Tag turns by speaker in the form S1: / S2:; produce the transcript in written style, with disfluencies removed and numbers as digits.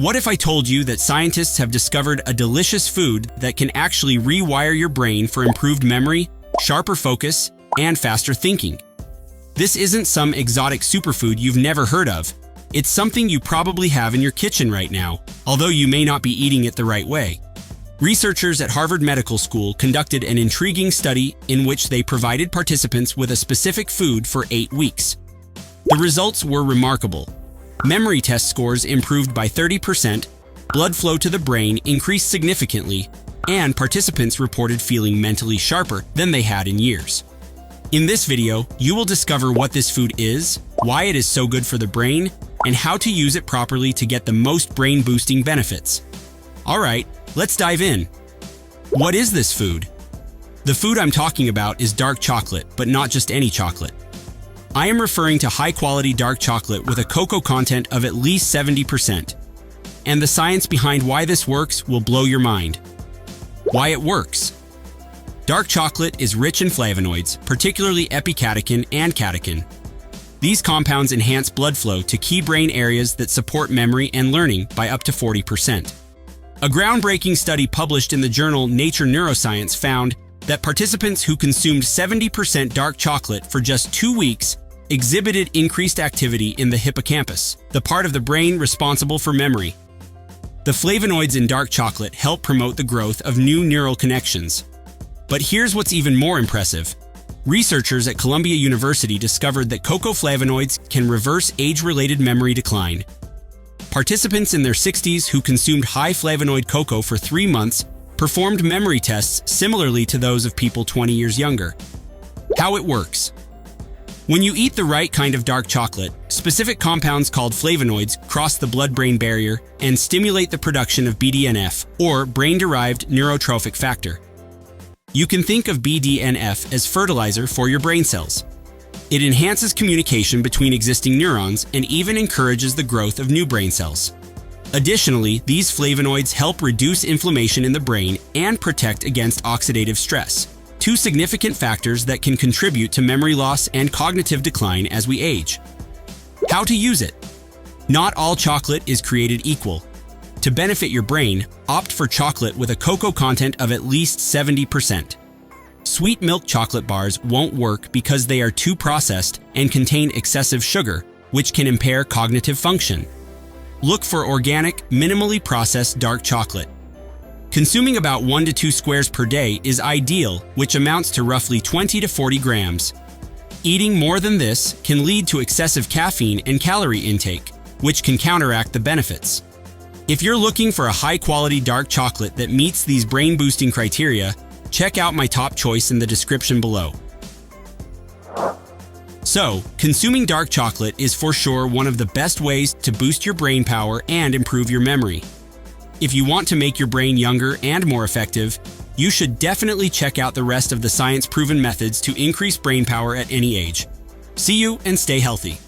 S1: What if I told you that scientists have discovered a delicious food that can actually rewire your brain for improved memory, sharper focus, and faster thinking? This isn't some exotic superfood you've never heard of. It's something you probably have in your kitchen right now, although you may not be eating it the right way. Researchers at Harvard Medical School conducted an intriguing study in which they provided participants with a specific food for 8 weeks. The results were remarkable. Memory test scores improved by 30%, blood flow to the brain increased significantly, and participants reported feeling mentally sharper than they had in years. In this video, you will discover what this food is, why it is so good for the brain, and how to use it properly to get the most brain-boosting benefits. Alright, let's dive in. What is this food? The food I'm talking about is dark chocolate, but not just any chocolate. I am referring to high-quality dark chocolate with a cocoa content of at least 70%. And the science behind why this works will blow your mind. Why it works. Dark chocolate is rich in flavonoids, particularly epicatechin and catechin. These compounds enhance blood flow to key brain areas that support memory and learning by up to 40%. A groundbreaking study published in the journal Nature Neuroscience found that participants who consumed 70% dark chocolate for just 2 weeks exhibited increased activity in the hippocampus, the part of the brain responsible for memory. The flavonoids in dark chocolate help promote the growth of new neural connections. But here's what's even more impressive. Researchers at Columbia University discovered that cocoa flavonoids can reverse age-related memory decline. Participants in their 60s who consumed high flavonoid cocoa for 3 months performed memory tests similarly to those of people 20 years younger. How it works. When you eat the right kind of dark chocolate, specific compounds called flavonoids cross the blood-brain barrier and stimulate the production of BDNF, or brain-derived neurotrophic factor. You can think of BDNF as fertilizer for your brain cells. It enhances communication between existing neurons and even encourages the growth of new brain cells. Additionally, these flavonoids help reduce inflammation in the brain and protect against oxidative stress, two significant factors that can contribute to memory loss and cognitive decline as we age. How to use it? Not all chocolate is created equal. To benefit your brain, opt for chocolate with a cocoa content of at least 70%. Sweet milk chocolate bars won't work because they are too processed and contain excessive sugar, which can impair cognitive function. Look for organic, minimally processed dark chocolate. Consuming about 1 to 2 squares per day is ideal, which amounts to roughly 20 to 40 grams. Eating more than this can lead to excessive caffeine and calorie intake, which can counteract the benefits. If you're looking for a high-quality dark chocolate that meets these brain-boosting criteria, check out my top choice in the description below. So, consuming dark chocolate is for sure one of the best ways to boost your brain power and improve your memory. If you want to make your brain younger and more effective, you should definitely check out the rest of the science-proven methods to increase brain power at any age. See you and stay healthy.